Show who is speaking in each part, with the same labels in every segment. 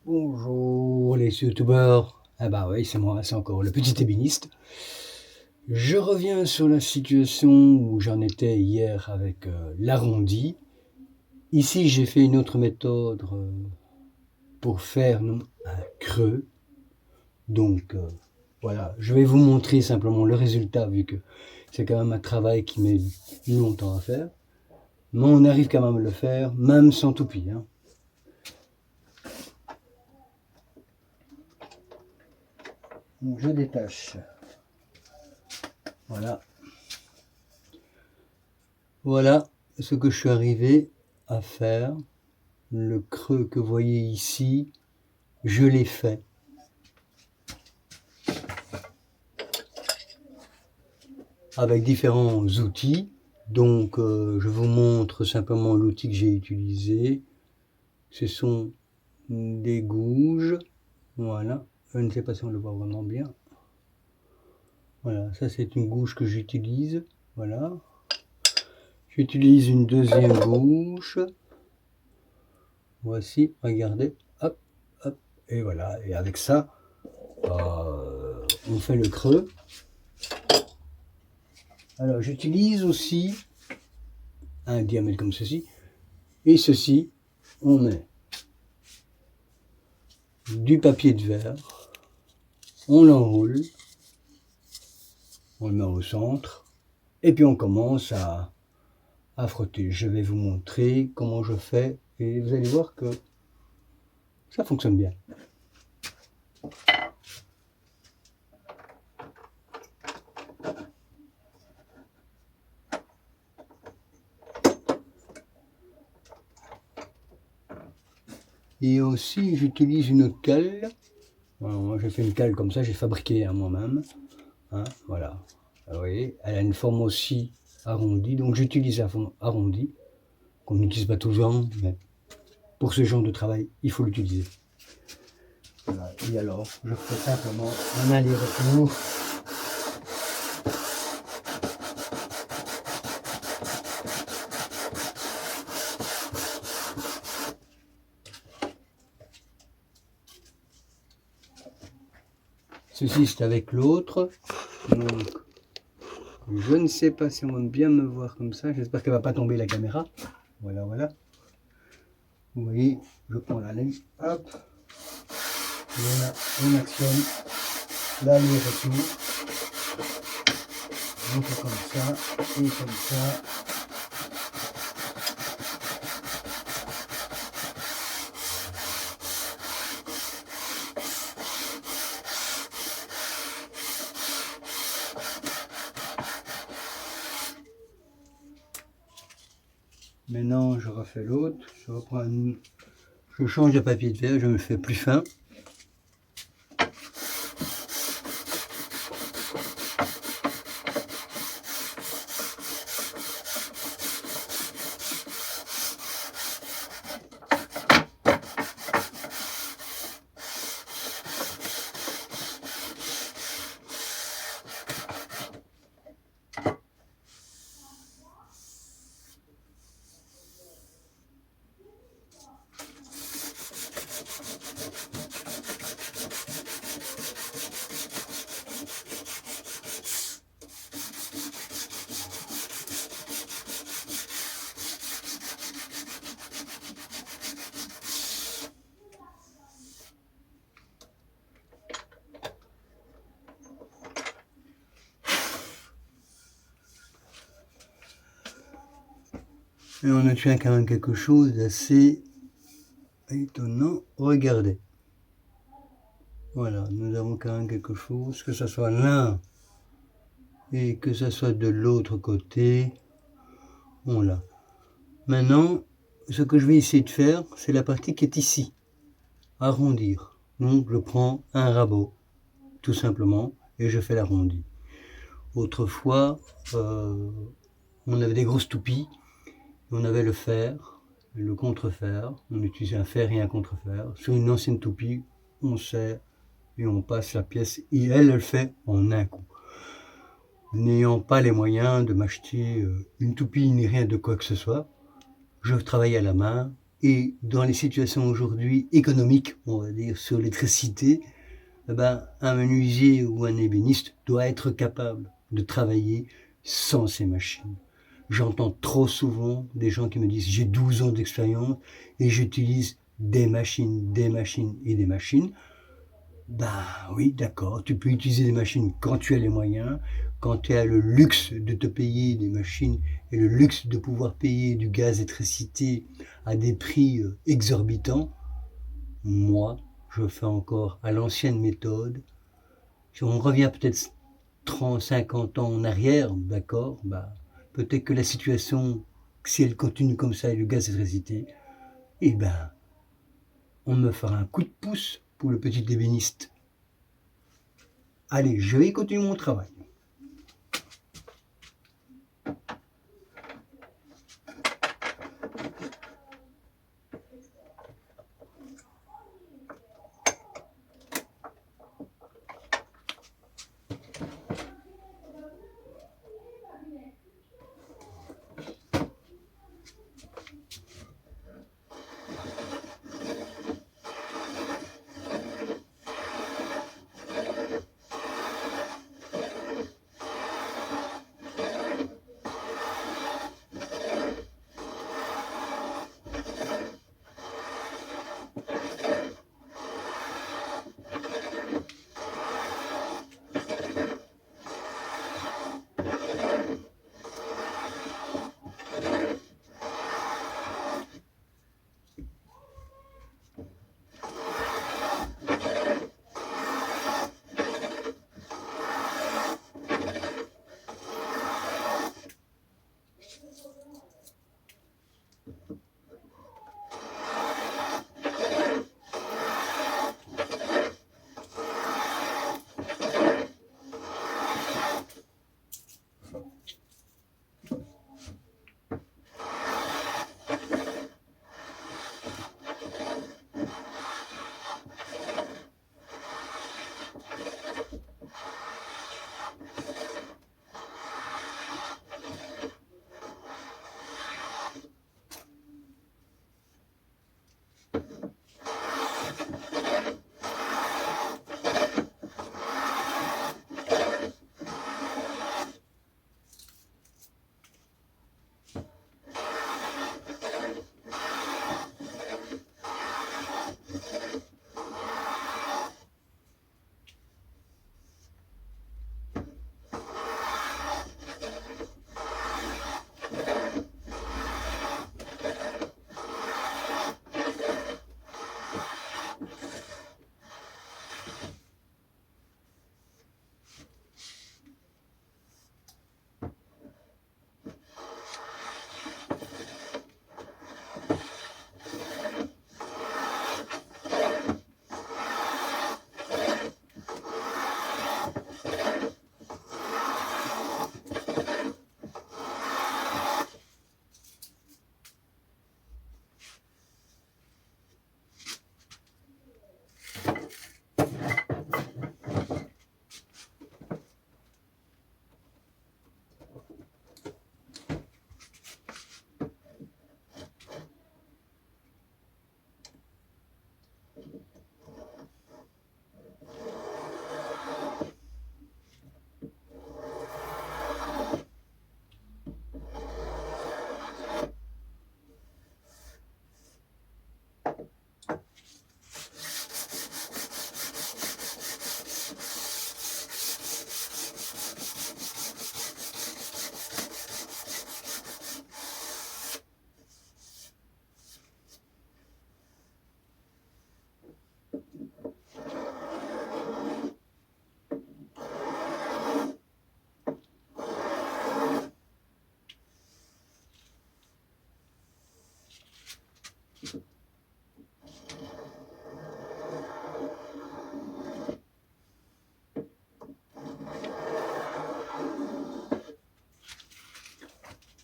Speaker 1: Bonjour les youtubeurs. Ah bah oui, c'est moi, c'est encore le petit ébéniste. Je reviens sur la situation où j'en étais hier avec l'arrondi. Ici, j'ai fait une autre méthode pour faire un creux. Donc voilà, je vais vous montrer simplement le résultat vu que c'est quand même un travail qui met longtemps à faire. Mais on arrive quand même à le faire, même sans toupie, hein. Donc je détache. Voilà. Voilà ce que je suis arrivé à faire. Le creux que vous voyez ici, je l'ai fait. Avec différents outils. Donc je vous montre simplement l'outil que j'ai utilisé. Ce sont des gouges. Voilà. Je ne sais pas si on le voit vraiment bien. Voilà, ça c'est une gouge que j'utilise. Voilà. J'utilise une deuxième gouge. Voici, regardez. Hop, hop. Et voilà. Et avec ça, on fait le creux. Alors j'utilise aussi un diamètre comme ceci. Et ceci, on met du papier de verre. On l'enroule. On le met au centre. Et puis on commence à frotter. Je vais vous montrer comment je fais. Et vous allez voir que ça fonctionne bien. Et aussi, j'utilise une cale. Alors, moi, j'ai fait une cale comme ça, j'ai fabriqué moi-même. Hein, voilà. Vous voyez, elle a une forme aussi arrondie. Donc, j'utilise la forme arrondie, qu'on n'utilise pas toujours, mais pour ce genre de travail, il faut l'utiliser. Voilà. Et alors, je fais simplement un aller-retour. Ceci c'est avec l'autre, donc je ne sais pas si on va bien me voir comme ça, j'espère qu'elle va pas tomber la caméra. Voilà, voilà. Vous voyez, je prends la laine, hop, et là on actionne l'aller-retour. On fait comme ça et comme ça. Maintenant, je refais l'autre. Je change de papier de verre, je me le fais plus fin. Et on obtient quand même quelque chose d'assez étonnant. Regardez. Voilà, nous avons quand même quelque chose, que ce soit l'un et que ce soit de l'autre côté. On l'a. Maintenant, ce que je vais essayer de faire, c'est la partie qui est ici. Arrondir. Donc je prends un rabot, tout simplement, et je fais l'arrondi. Autrefois, on avait des grosses toupies. On avait le fer, le contrefer, on utilisait un fer et un contrefer. Sur une ancienne toupie, on serre et on passe la pièce et elle le fait en un coup. N'ayant pas les moyens de m'acheter une toupie ni rien de quoi que ce soit, je travaille à la main Et dans les situations aujourd'hui économiques, on va dire, sur l'électricité, eh ben, un menuisier ou un ébéniste doit être capable de travailler sans ces machines. J'entends trop souvent des gens qui me disent j'ai 12 ans d'expérience et j'utilise des machines et des machines. Ben oui, d'accord, tu peux utiliser des machines quand tu as les moyens, quand tu as le luxe de te payer des machines et le luxe de pouvoir payer du gaz, d'électricité à des prix exorbitants. Moi, je fais encore à l'ancienne méthode. Si on revient peut-être 30, 50 ans en arrière, d'accord, bah, peut-être que la situation, si elle continue comme ça et le gaz et l'électricité, eh ben, on me fera un coup de pouce pour le petit ébéniste. Allez, je vais continuer mon travail.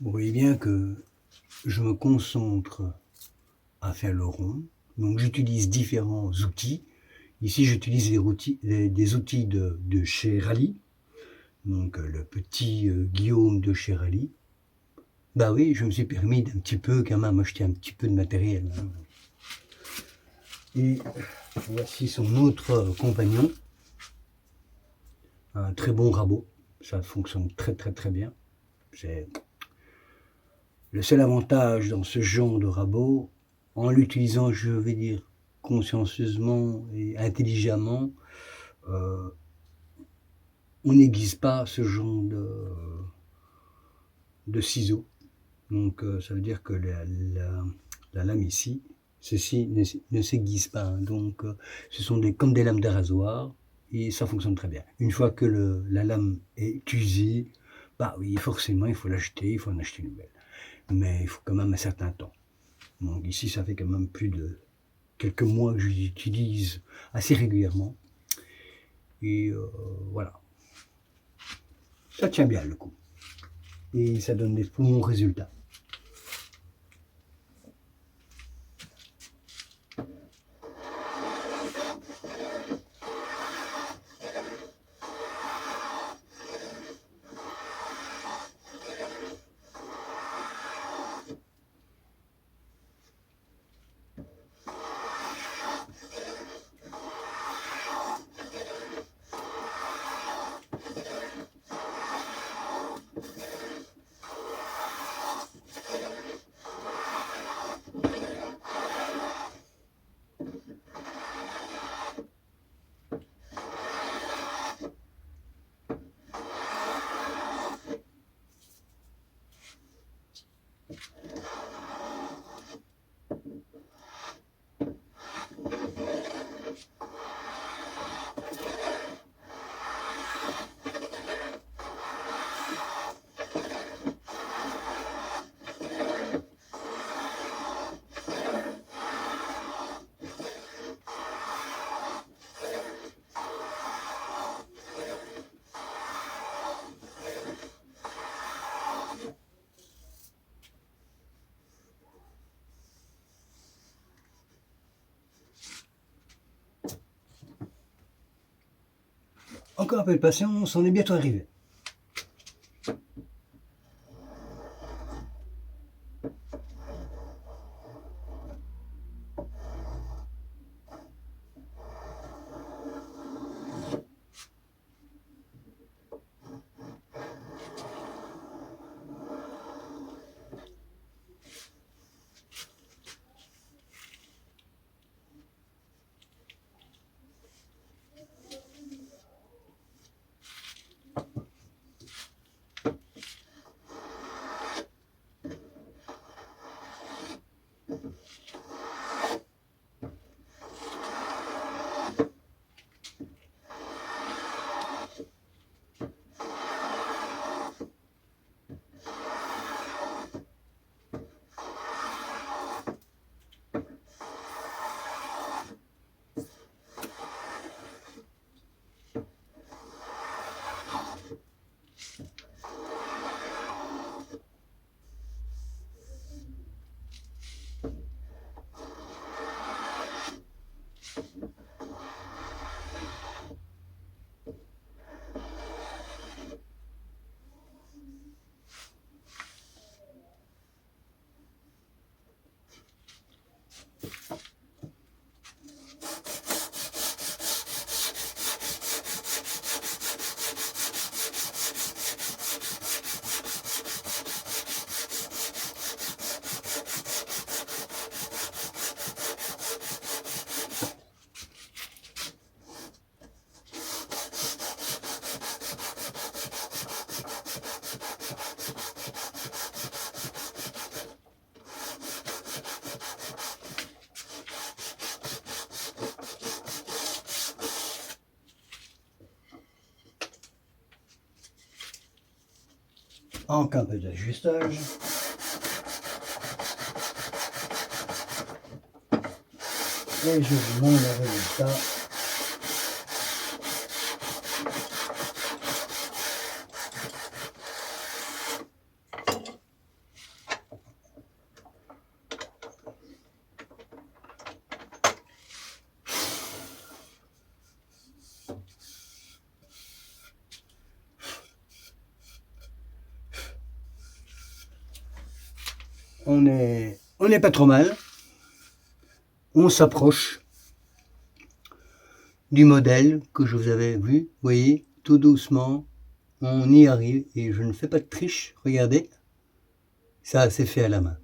Speaker 1: Vous voyez bien que je me concentre à faire le rond, donc j'utilise différents outils. Ici, j'utilise des outils de chez Rally, donc le petit Guillaume de chez Rally. Bah oui, je me suis permis d'un petit peu quand même acheter un petit peu de matériel, hein. Et voici son autre compagnon, un très bon rabot. Ça fonctionne très très très bien. C'est le seul avantage dans ce genre de rabot, en l'utilisant, je vais dire, consciencieusement et intelligemment, euh, on n'aiguise pas ce genre de ciseaux. Donc ça veut dire que la lame ici, ceci ne s'aiguise pas, hein. Donc ce sont comme des lames de rasoir et ça fonctionne très bien. Une fois que la lame est usée, bah oui, forcément il faut l'acheter, il faut en acheter une nouvelle. Mais il faut quand même un certain temps. Donc ici ça fait quand même plus de quelques mois que je l'utilise assez régulièrement. Et voilà, ça tient bien le coup. Et ça donne des bons résultats. Encore un peu de patience, on est bientôt arrivé. Encore un peu d'ajustage. Et je vous montre le résultat. on n'est pas trop mal. On s'approche du modèle que je vous avais vu. Vous voyez, tout doucement, on y arrive. Et je ne fais pas de triche. Regardez, ça c'est fait à la main.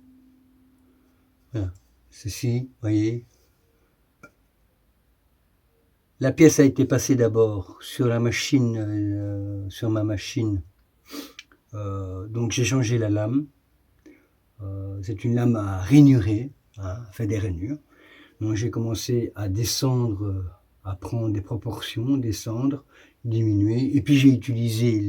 Speaker 1: Voilà. Ceci, vous voyez. La pièce a été passée d'abord sur la machine, sur ma machine. Donc j'ai changé la lame. C'est une lame à rainurée, hein, fait des rainures. Donc j'ai commencé à descendre, à prendre des proportions, descendre, diminuer. Et puis j'ai utilisé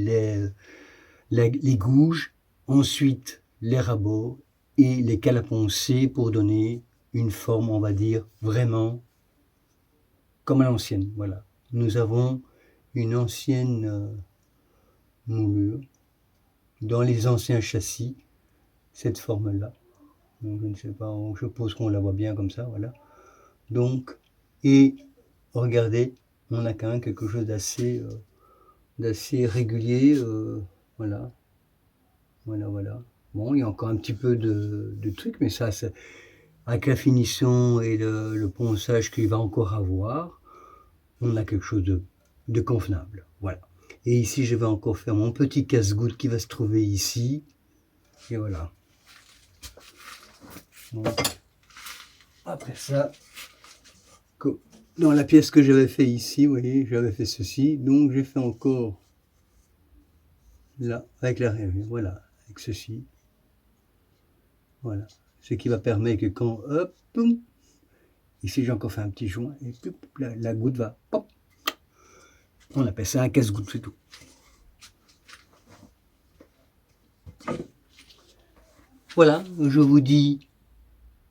Speaker 1: les gouges, ensuite les rabots et les calaponcés pour donner une forme, on va dire, vraiment comme à l'ancienne. Voilà. Nous avons une ancienne moulure dans les anciens châssis, cette forme-là. Donc, je ne sais pas, je suppose qu'on la voit bien comme ça, voilà. Donc, et regardez, on a quand même quelque chose d'assez régulier, voilà. Voilà. Bon, il y a encore un petit peu de trucs, mais ça, avec la finition et le ponçage qu'il va encore avoir, on a quelque chose de convenable, voilà. Et ici, je vais encore faire mon petit casse-goutte qui va se trouver ici, et voilà. Bon. Après ça, dans la pièce que j'avais fait ici, vous voyez, j'avais fait ceci, donc j'ai fait encore là, avec la règle, voilà, avec ceci, voilà, ce qui va permettre que quand, hop, boum, ici j'ai encore fait un petit joint, et puis la goutte va, pop, on appelle ça un casse-goutte, c'est tout. Voilà, je vous dis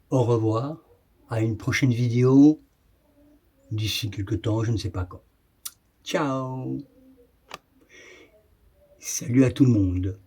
Speaker 1: au revoir, à une prochaine vidéo, d'ici quelques temps, je ne sais pas quand. Ciao! Salut à tout le monde!